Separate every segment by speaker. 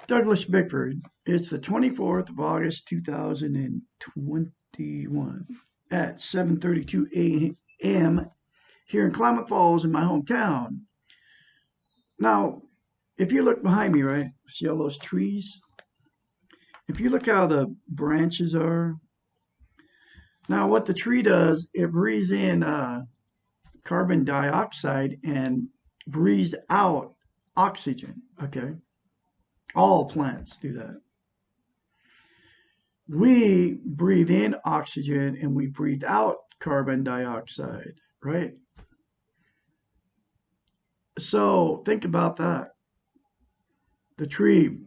Speaker 1: Douglas Bickford. It's the 24th of August, 2021 at 7:32 a.m. here in Klamath Falls in my hometown. Now, if you look behind me, right, see all those trees? If you look how the branches are, now what the tree does, it breathes in carbon dioxide and breathes out oxygen, okay? All plants do that. We breathe in oxygen and we breathe out carbon dioxide, right? So think about that. The tree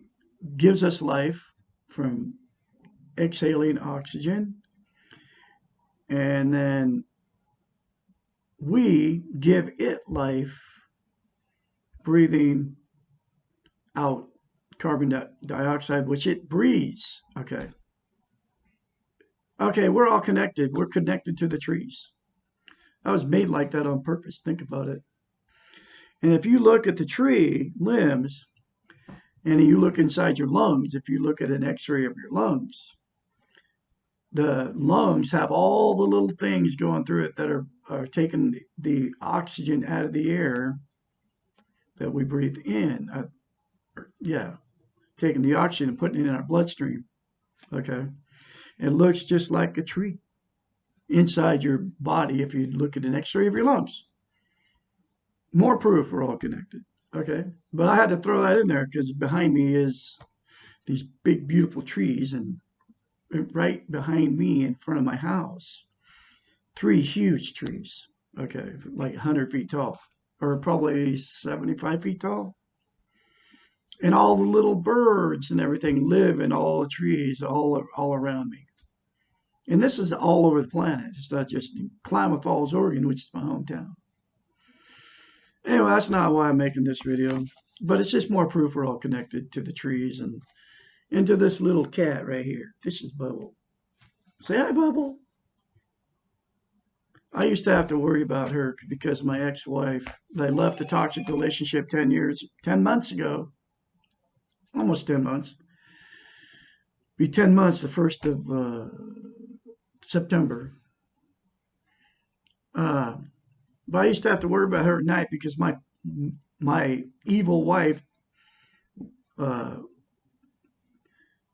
Speaker 1: gives us life from exhaling oxygen, and then we give it life breathing out carbon dioxide, which it breathes. Okay. Okay, we're all connected. We're connected to the trees. I was made like that on purpose. Think about it. And if you look at the tree limbs and you look inside your lungs, if you look at an x-ray of your lungs, the lungs have all the little things going through it that are taking the oxygen out of the air that we breathe in. Taking the oxygen and putting it in our bloodstream. Okay. It looks just like a tree inside your body if you look at an x-ray of your lungs. More proof we're all connected. Okay. But I had to throw that in there because behind me is these big, beautiful trees, and right behind me in front of my house, 3 huge trees. Okay. Like 100 feet tall, or probably 75 feet tall. And all the little birds and everything live in all the trees all around me. And this is all over the planet. It's not just in Klamath Falls, Oregon, which is my hometown. Anyway, that's not why I'm making this video. But it's just more proof we're all connected to the trees and into this little cat right here. This is Bubble. Say hi, Bubble. I used to have to worry about her because my ex-wife, they left a toxic relationship 10 months ago. Almost 10 months. Be 10 months the 1st of September. But I used to have to worry about her at night because my evil wife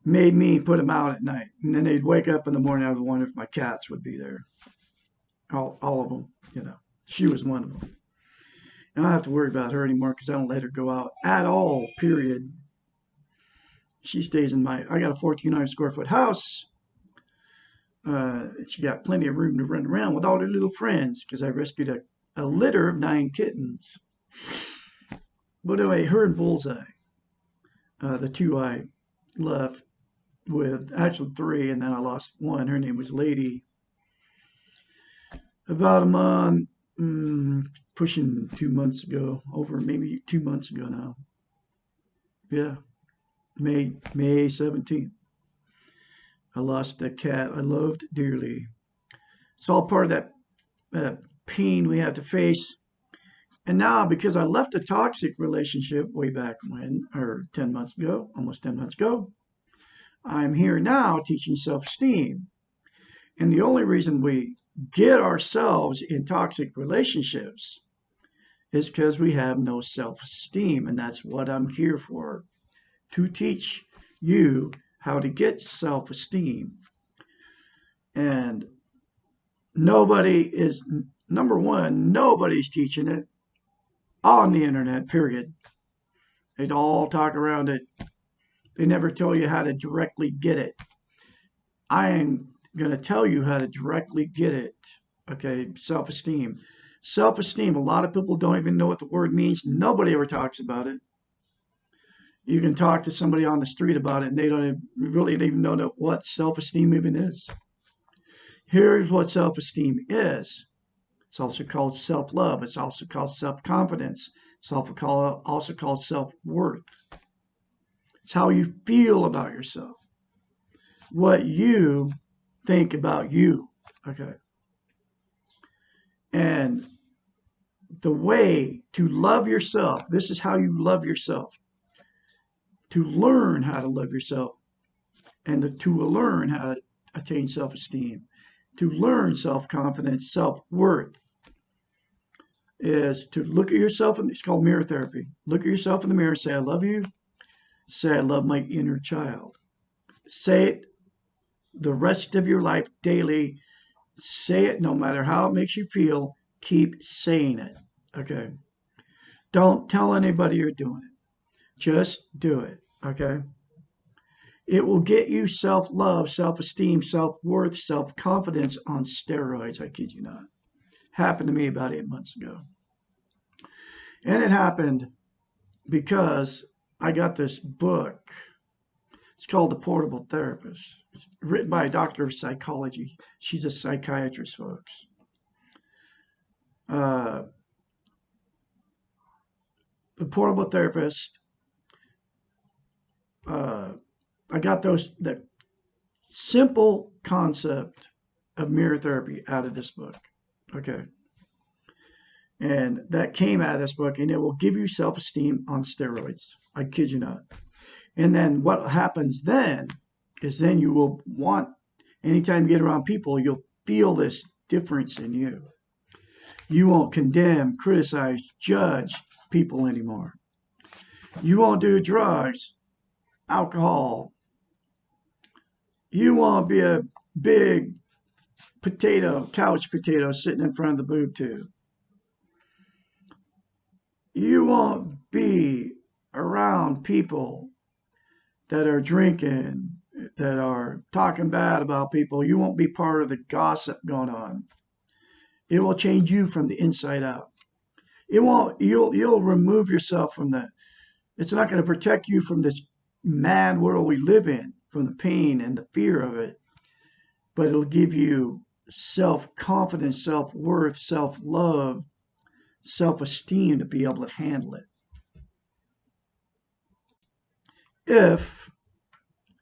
Speaker 1: made me put them out at night. And then they'd wake up in the morning. I would wonder if my cats would be there. All of them, you know. She was one of them. And I don't have to worry about her anymore because I don't let her go out at all, period. She stays in I got a 1,400 square foot house. She got plenty of room to run around with all her little friends because I rescued a litter of 9 kittens. But anyway, her and Bullseye, the 2 I left with, actually 3, and then I lost 1. Her name was Lady. About a month, pushing 2 months ago, over maybe 2 months ago now. Yeah. May 17th. I lost a cat I loved dearly. It's all part of that pain we have to face. And now, because I left a toxic relationship way back when, or 10 months ago, almost 10 months ago, I'm here now teaching self-esteem. And the only reason we get ourselves in toxic relationships is because we have no self-esteem. And that's what I'm here for. To teach you how to get self-esteem. And nobody's teaching it on the internet, period. They all talk around it. They never tell you how to directly get it. I am going to tell you how to directly get it. Okay, self-esteem. Self-esteem, a lot of people don't even know what the word means. Nobody ever talks about it. You can talk to somebody on the street about it, and they don't really even know what self-esteem even is. Here's what self-esteem is. It's also called self-love. It's also called self-confidence. It's also called self-worth. It's how you feel about yourself, what you think about you. Okay. And the way to love yourself, this is how you love yourself, to learn how to love yourself, and to learn how to attain self esteem, to learn self confidence, self worth, is to look at yourself, and it's called mirror therapy. Look at yourself in the mirror, say, I love you, say, I love my inner child. Say it the rest of your life daily. Say it no matter how it makes you feel. Keep saying it. Okay. Don't tell anybody you're doing it. Just do it. Okay. It will get you self love, self esteem, self worth, self confidence on steroids. I kid you not. Happened to me about 8 months ago. And it happened because I got this book. It's called The Portable Therapist. It's written by a doctor of psychology. She's a psychiatrist, folks. Uh, the Portable Therapist. Uh, I got the simple concept of mirror therapy out of this book. Okay. And that came out of this book, and it will give you self esteem on steroids. I kid you not. And then what happens then is then you will want, anytime you get around people, you'll feel this difference in you. You won't condemn, criticize, judge people anymore. You won't do drugs, alcohol. You won't be a big couch potato sitting in front of the boob tube. You won't be around people that are drinking, that are talking bad about people. You won't be part of the gossip going on. It will change you from the inside out. It won't. You'll remove yourself from that. It's not going to protect you from this mad world we live in, from the pain and the fear of it, but it'll give you self confidence, self worth, self love, self esteem to be able to handle it. If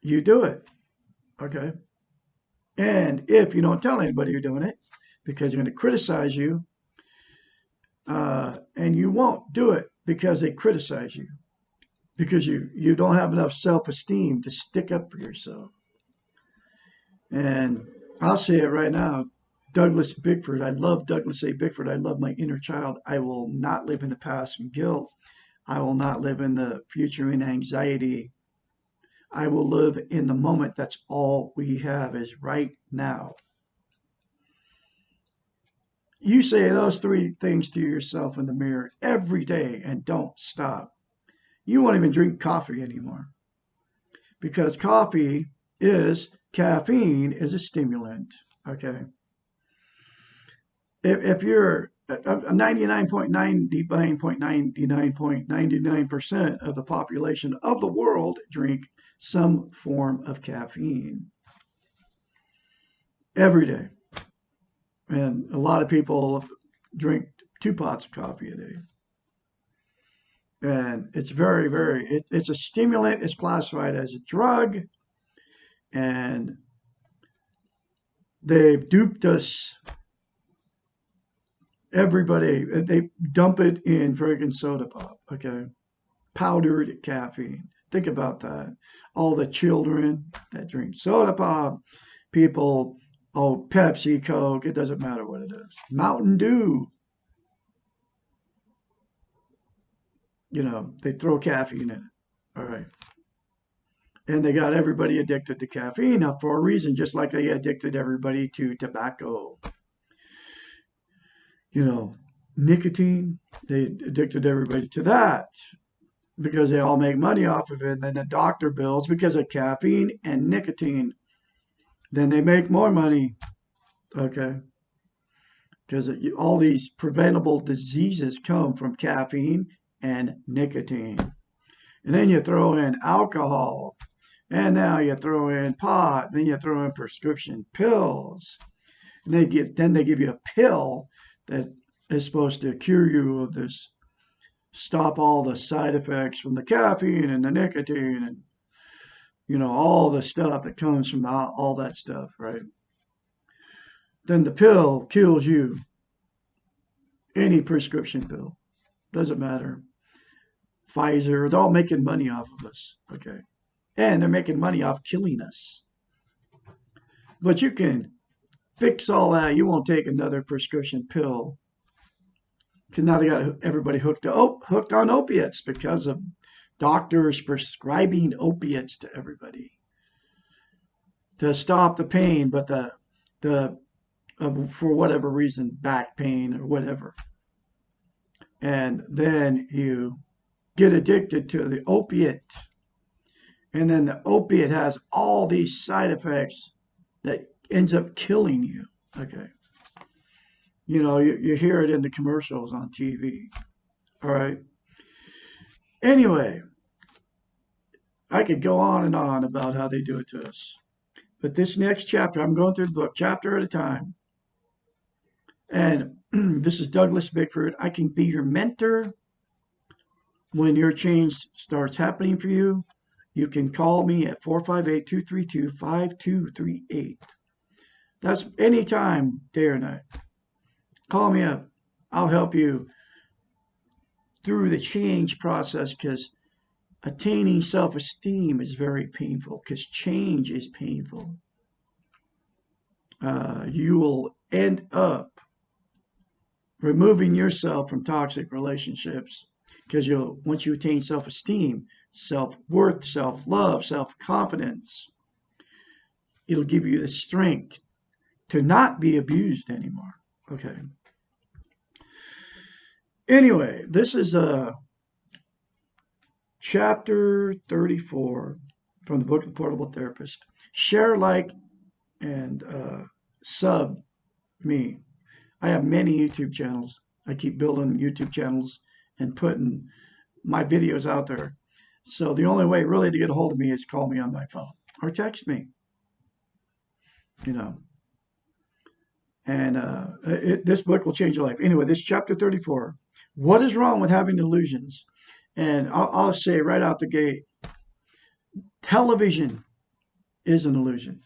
Speaker 1: you do it, okay? And if you don't tell anybody you're doing it, because they're going to criticize you, and you won't do it because they criticize you, because you don't have enough self-esteem to stick up for yourself. And I'll say it right now, Douglas Bickford. I love Douglas A. Bickford. I love my inner child. I will not live in the past in guilt. I will not live in the future in anxiety. I will live in the moment. That's all we have is right now. You say those three things to yourself in the mirror every day and don't stop. You won't even drink coffee anymore, because caffeine is a stimulant. Okay. If you're 99.99% of the population of the world drink some form of caffeine every day. And a lot of people drink 2 pots of coffee a day. And it's it's a stimulant. It's classified as a drug. And they've duped us, everybody. They dump it in friggin' soda pop, okay? Powdered caffeine. Think about that. All the children that drink soda pop, people, oh, Pepsi, Coke, it doesn't matter what it is. Mountain Dew, they throw caffeine in it. All right. And they got everybody addicted to caffeine now for a reason, just like they addicted everybody to tobacco. Nicotine, they addicted everybody to that because they all make money off of it. And then the doctor bills because of caffeine and nicotine then they make more money. Okay. Because all these preventable diseases come from caffeine and nicotine. And then you throw in alcohol, and now you throw in pot, then you throw in prescription pills. And then they give you a pill that is supposed to cure you of this, stop all the side effects from the caffeine and the nicotine and all the stuff that comes from all that stuff, right? Then the pill kills you. Any prescription pill, doesn't matter. Pfizer, they're all making money off of us, okay? And they're making money off killing us. But you can fix all that. You won't take another prescription pill because now they got everybody hooked on opiates because of doctors prescribing opiates to everybody to stop the pain, but the for whatever reason, back pain or whatever, and then you get addicted to the opiate, and then the opiate has all these side effects that ends up killing you. Okay. You hear it in the commercials on TV. All right. Anyway, I could go on and on about how they do it to us. But this next chapter, I'm going through the book, chapter at a time. And this is Douglas Bickford. I can be your mentor when your change starts happening for you. You can call me at 458-232-5238. That's any time, day or night. Call me up. I'll help you through the change process because attaining self-esteem is very painful because change is painful. You will end up removing yourself from toxic relationships because once you attain self-esteem, self-worth, self-love, self-confidence, it'll give you the strength to not be abused anymore. Okay. Anyway, this is chapter 34 from the book of the Portable Therapist. Share, like, and sub me. I have many YouTube channels. I keep building YouTube channels and putting my videos out there. So the only way really to get a hold of me is call me on my phone or text me. And this book will change your life. Anyway, this is chapter 34. What is wrong with having illusions? And I'll say right out the gate, television is an illusion.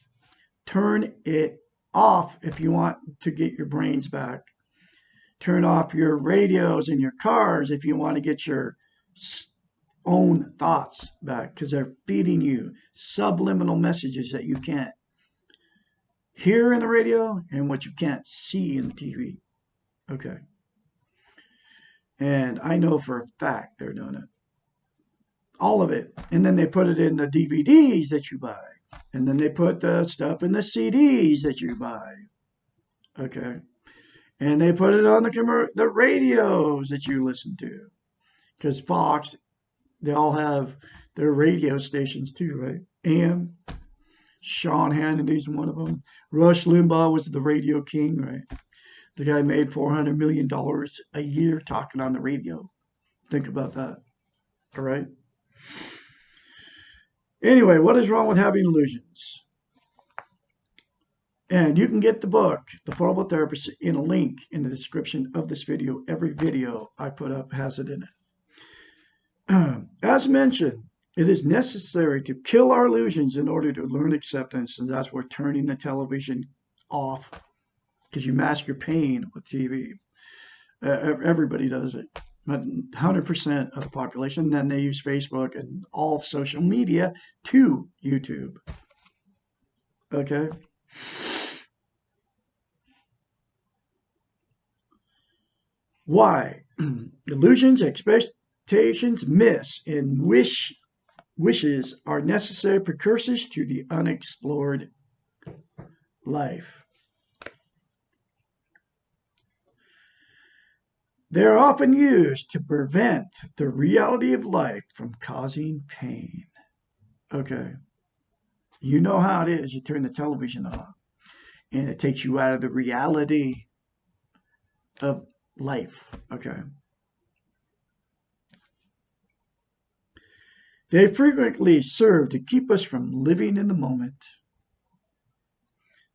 Speaker 1: Turn it off if you want to get your brains back. Turn off your radios in your cars if you want to get your own thoughts back because they're feeding you subliminal messages that you can't hear in the radio and what you can't see in the TV. Okay. And I know for a fact they're doing it. All of it. And then they put it in the DVDs that you buy. And then they put the stuff in the CDs that you buy. Okay. And they put it on the radios that you listen to. Because Fox, they all have their radio stations too, right? AM. Sean Hannity's one of them. Rush Limbaugh was the radio king, right? The guy made $400 million a year talking on the radio. Think about that. All right. Anyway, what is wrong with having illusions? And you can get the book, The Portable Therapist, in a link in the description of this video. Every video I put up has it in it. As mentioned, it is necessary to kill our illusions in order to learn acceptance, and that's where turning the television off, because you mask your pain with TV. Everybody does it. 100% of the population. Then they use Facebook and all of social media to YouTube. Okay? Why? Illusions, expectations, myths, and wishes are necessary precursors to the unexplored life. They are often used to prevent the reality of life from causing pain. Okay. You know how it is. You turn the television off, and it takes you out of the reality of life. Okay. They frequently serve to keep us from living in the moment.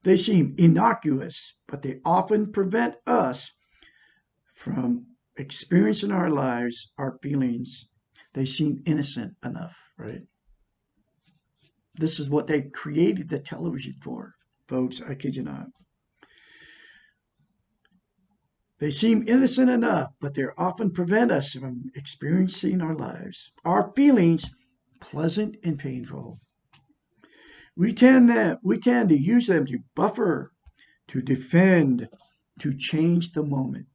Speaker 1: They seem innocuous, but they often prevent us from experiencing our lives, our feelings. They seem innocent enough, right? This is what they created the television for, folks. I kid you not. They seem innocent enough, but they often prevent us from experiencing our lives, our feelings, pleasant and painful. We tend to use them to buffer, to defend, to change the moment.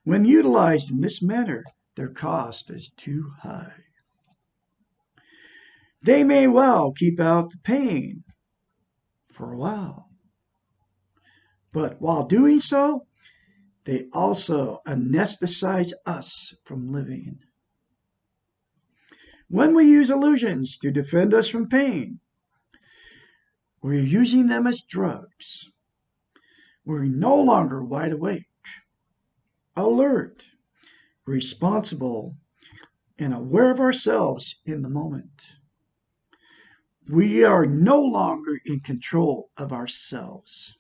Speaker 1: When utilized in this manner, their cost is too high. They may well keep out the pain for a while, but while doing so, they also anesthetize us from living. When we use illusions to defend us from pain, we're using them as drugs. We're no longer wide awake, alert, responsible, and aware of ourselves in the moment. We are no longer in control of ourselves.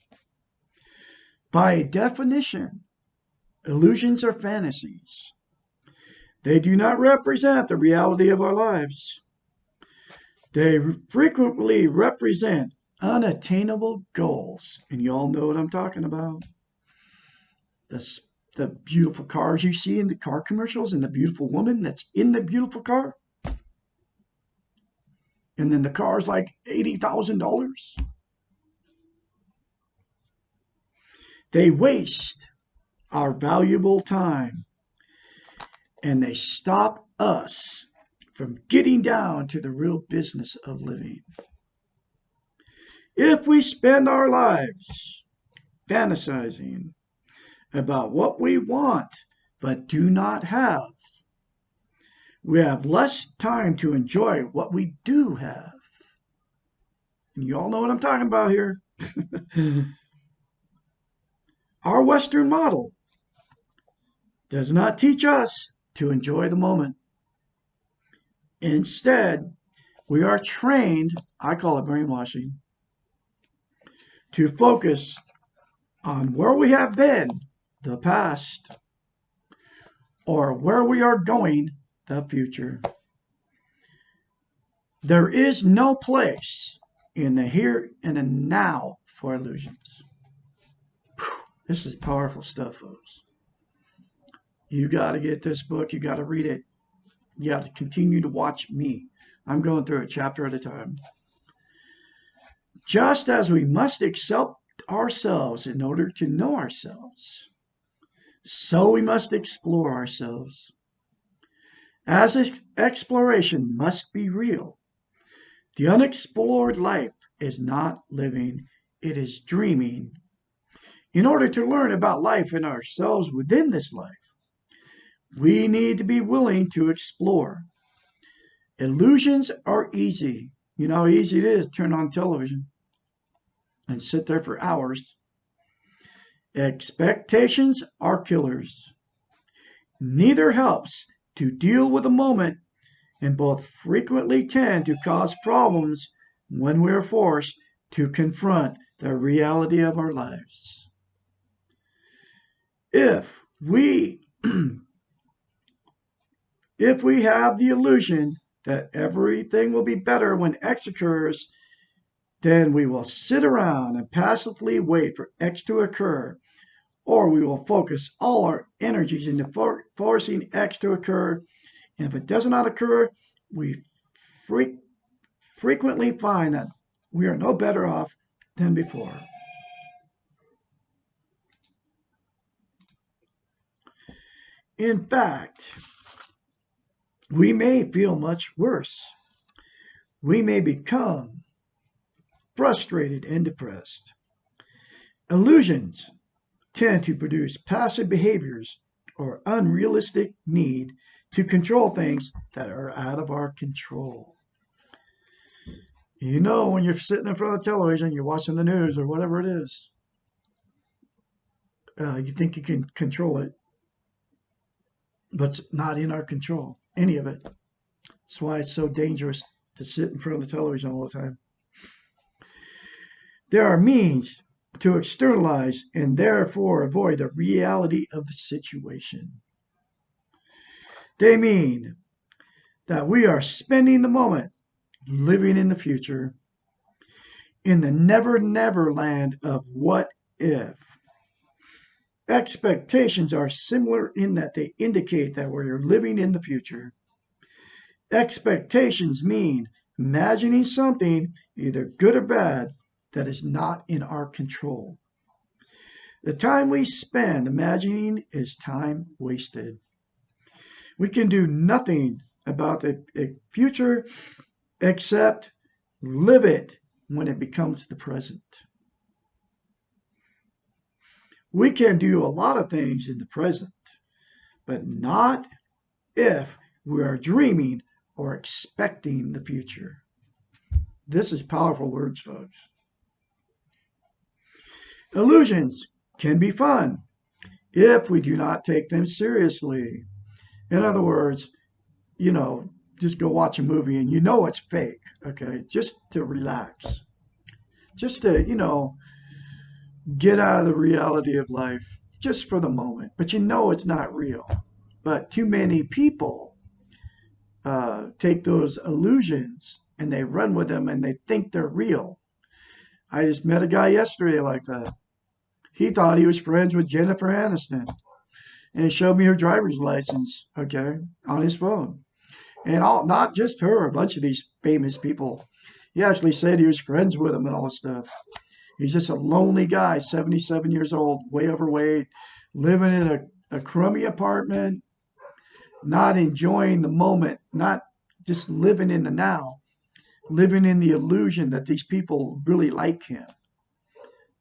Speaker 1: By definition, illusions are fantasies. They do not represent the reality of our lives. They frequently represent unattainable goals. And you all know what I'm talking about. The beautiful cars you see in the car commercials and the beautiful woman that's in the beautiful car. And then the car's like $80,000. They waste our valuable time, and they stop us from getting down to the real business of living. If we spend our lives fantasizing about what we want but do not have, we have less time to enjoy what we do have. And you all know what I'm talking about here. Our Western model does not teach us to enjoy the moment. Instead, we are trained, I call it brainwashing, to focus on where we have been, the past, or where we are going, the future. There is no place in the here and the now for illusions. This is powerful stuff, folks. You got to get this book. You got to read it. You have to continue to watch me. I'm going through it chapter at a time. Just as we must accept ourselves in order to know ourselves, so we must explore ourselves. As exploration must be real, the unexplored life is not living, it is dreaming. In order to learn about life and ourselves within this life, we need to be willing to explore. Illusions are easy. You know how easy it is to turn on television and sit there for hours. Expectations are killers. Neither helps to deal with the moment, and both frequently tend to cause problems when we are forced to confront the reality of our lives. If we if we have the illusion that everything will be better when X occurs, then we will sit around and passively wait for X to occur, or we will focus all our energies into forcing X to occur. And if it does not occur, we frequently find that we are no better off than before. In fact, we may feel much worse. We may become frustrated and depressed. Illusions tend to produce passive behaviors or unrealistic need to control things that are out of our control. You know, when you're sitting in front of the television, you're watching the news or whatever it is, you think you can control it, but it's not in our control, any of it. That's why it's so dangerous to sit in front of the television all the time. There are means to externalize and therefore avoid the reality of the situation. They mean that we are spending the moment living in the future in the never never land of what if. Expectations are similar in that they indicate that we're living in the future. Expectations mean imagining something, either good or bad, that is not in our control. The time we spend imagining is time wasted. We can do nothing about the future except live it when it becomes the present. We can do a lot of things in the present, but not if we are dreaming or expecting the future. This is powerful words, folks. Illusions can be fun if we do not take them seriously. In other words, just go watch a movie and you know it's fake, okay? Just to relax. Just to, get out of the reality of life just for the moment. But you know it's not real. But too many people take those illusions and they run with them and they think they're real. I just met a guy yesterday like that. He thought he was friends with Jennifer Aniston. And he showed me her driver's license, okay, on his phone. And not just her, a bunch of these famous people. He actually said he was friends with them and all this stuff. He's just a lonely guy, 77 years old, way overweight, living in a crummy apartment, not enjoying the moment, not just living in the now, living in the illusion that these people really like him.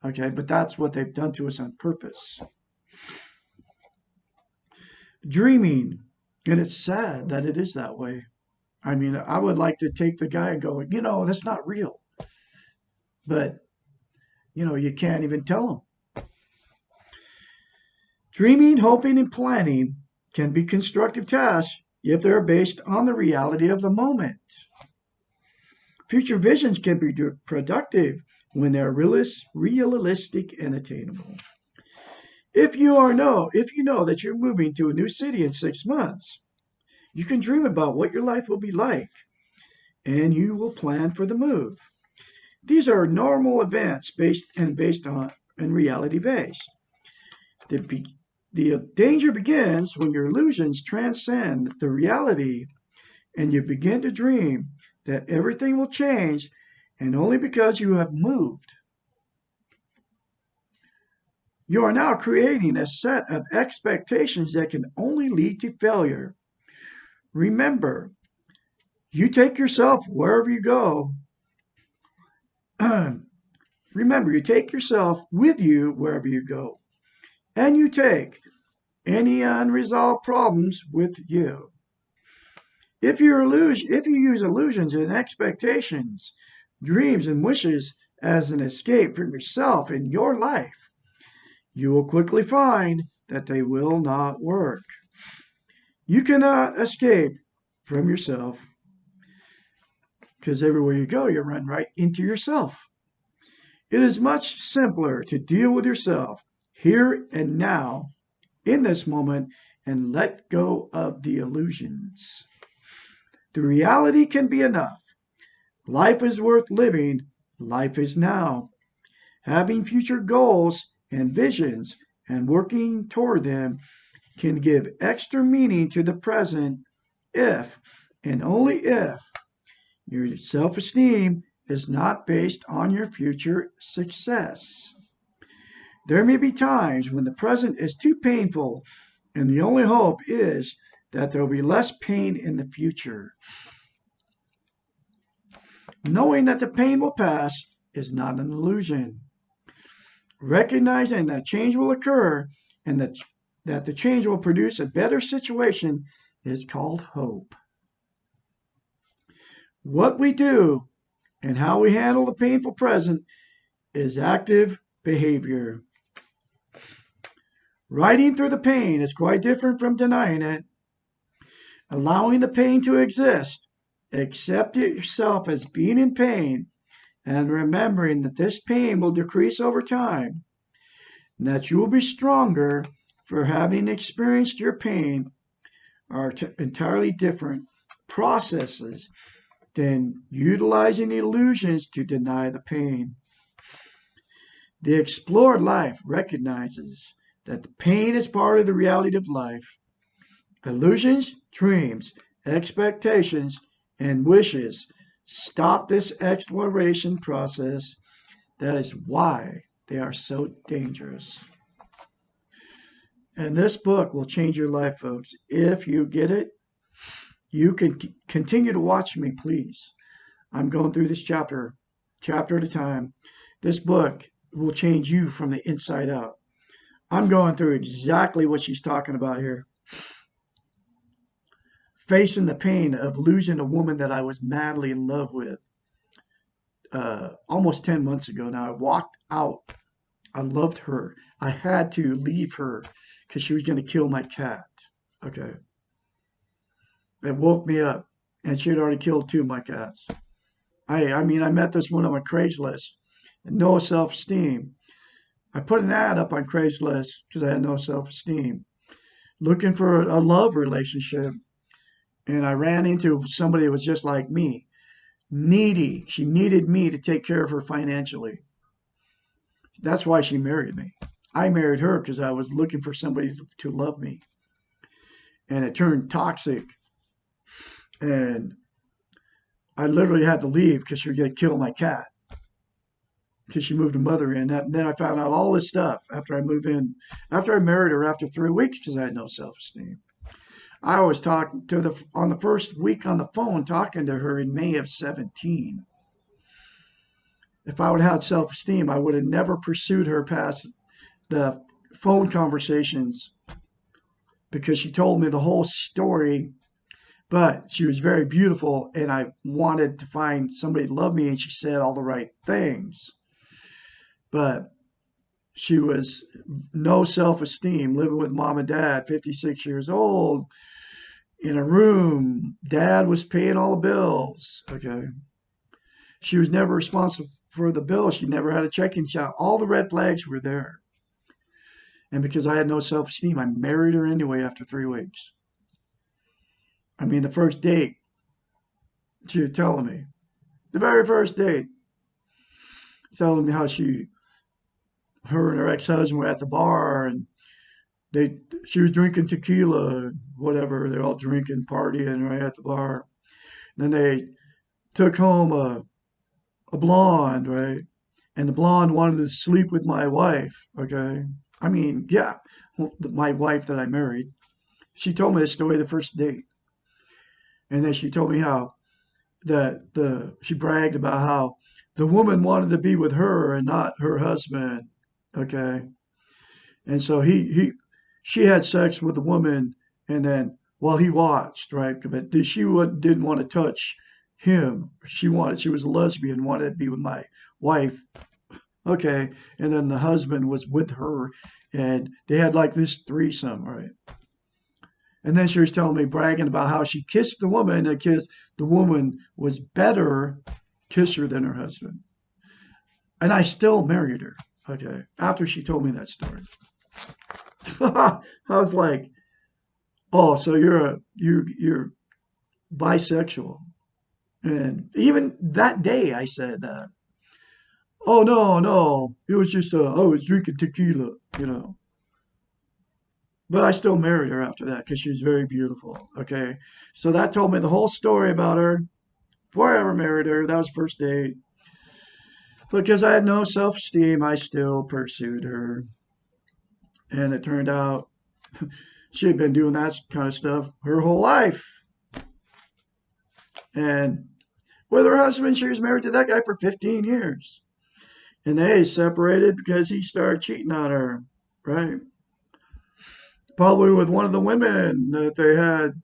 Speaker 1: Okay, but that's what they've done to us on purpose. Dreaming, and it's sad that it is that way. I mean, I would like to take the guy and go, that's not real. But, you can't even tell him. Dreaming, hoping, and planning can be constructive tasks if they're based on the reality of the moment. Future visions can be productive when they're realistic and attainable. If you know that you're moving to a new city in 6 months, you can dream about what your life will be like, and you will plan for the move. These are normal events based on and reality based. The danger begins when your illusions transcend the reality and you begin to dream that everything will change and only because you have moved. You are now creating a set of expectations that can only lead to failure. Remember, you take yourself wherever you go. Remember, you take yourself with you wherever you go. And you take any unresolved problems with you. If you use illusions and expectations, dreams and wishes as an escape from yourself and your life, you will quickly find that they will not work. You cannot escape from yourself because everywhere you go, you run right into yourself. It is much simpler to deal with yourself here and now in this moment and let go of the illusions. The reality can be enough. Life is worth living. Life is now. Having future goals and visions and working toward them can give extra meaning to the present if, and only if, your self-esteem is not based on your future success. There may be times when the present is too painful, and the only hope is that there will be less pain in the future. Knowing that the pain will pass is not an illusion. Recognizing that change will occur and that the change will produce a better situation is called hope. What we do And how we handle the painful present is active behavior. Riding through the pain is quite different from denying it. Allowing the pain to exist, accept it yourself as being in pain, and remembering that this pain will decrease over time, and that you will be stronger for having experienced your pain are entirely different processes than utilizing illusions to deny the pain. The explored life recognizes that the pain is part of the reality of life. Illusions, dreams, expectations, and wishes stop this exploration process. That is why they are so dangerous. And this book will change your life, folks. If you get it, you can continue to watch me, please. I'm going through this chapter at a time. This book will change you from the inside out. I'm going through exactly what she's talking about here. Facing the pain of losing a woman that I was madly in love with almost 10 months ago now. I walked out. I loved her. I had to leave her because she was going to kill my cat. Okay. It woke me up, and she had already killed two of my cats. I mean, I met this one on Craigslist. No self-esteem. I put an ad up on Craigslist because I had no self-esteem, looking for a love relationship. And I ran into somebody that was just like me, needy. She needed me to take care of her financially. That's why she married me. I married her because I was looking for somebody to love me. And it turned toxic. And I literally had to leave because she was going to kill my cat because she moved her mother in. And then I found out all this stuff after I moved in, after I married her after 3 weeks because I had no self-esteem. I was talking to on the first week on the phone, talking to her in May of 17. If I would have had self-esteem, I would have never pursued her past the phone conversations because she told me the whole story. But she was very beautiful, and I wanted to find somebody to love me, and she said all the right things. But she was no self-esteem, living with mom and dad, 56 years old, in a room. Dad was paying all the bills. Okay. She was never responsible for the bill. She never had a checking account. All the red flags were there. And because I had no self-esteem, I married her anyway after 3 weeks. I mean, the first date, she was telling me, the very first date, telling me how her and her ex-husband were at the bar, and she was drinking tequila, whatever. They're all drinking, partying right at the bar. And then they took home a blonde, right? And the blonde wanted to sleep with my wife, okay? I mean, yeah, my wife that I married. She told me the story the first date. And then she told me how she bragged about how the woman wanted to be with her and not her husband, okay? And so she had sex with the woman, and then while he watched, right? But didn't want to touch him. She was a lesbian, wanted to be with my wife. Okay. And then the husband was with her, and they had like this threesome, right? And then she was telling me, bragging about how she kissed the woman, and the woman was better kisser than her husband. And I still married her, okay, after she told me that story. I was like, oh, so you're bisexual. And even that day I said, oh no, it was just I was drinking tequila, you know. But I still married her after that because she was very beautiful. Okay, so that told me the whole story about her. Before I ever married her, that was first date. Because I had no self-esteem, I still pursued her, and it turned out she had been doing that kind of stuff her whole life. And with her husband, she was married to that guy for 15 years. And they separated because he started cheating on her, right? Probably with one of the women that they had,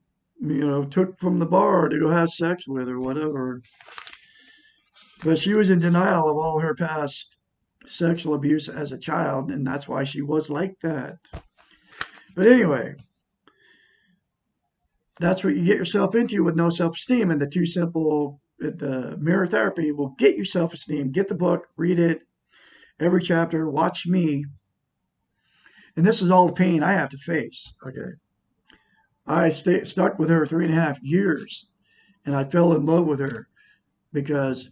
Speaker 1: took from the bar to go have sex with or whatever. But she was in denial of all her past sexual abuse as a child, and that's why she was like that. But anyway, that's what you get yourself into with no self-esteem. And the mirror therapy will get you self-esteem. Get the book, read it, every chapter, watch me. And this is all the pain I have to face. Okay. Stuck with her 3.5 years, and I fell in love with her because,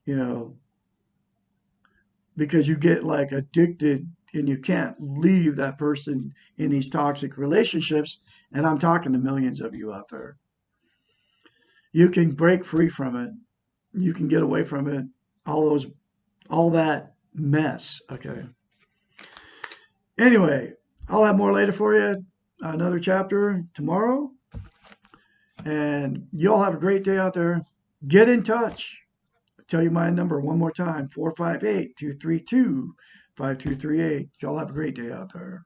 Speaker 1: you know, because you get like addicted and you can't leave that person in these toxic relationships. And I'm talking to millions of you out there. You can break free from it. You can get away from it. All that mess. Okay. Anyway, I'll have more later for you. Another chapter tomorrow. And you all have a great day out there. Get in touch. I'll tell you my number one more time, 458-232-5238. Y'all have a great day out there.